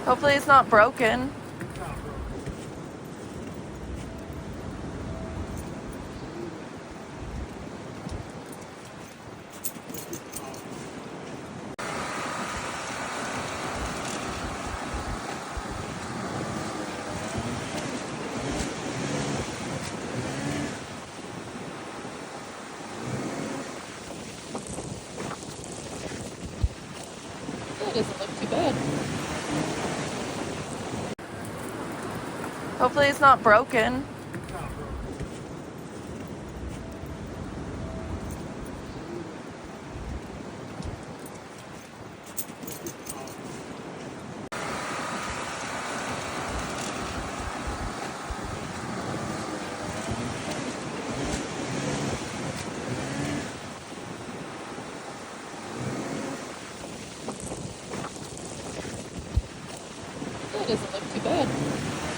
Hopefully it's not broken. That doesn't look too bad. Hopefully it's not broken. That doesn't look too bad.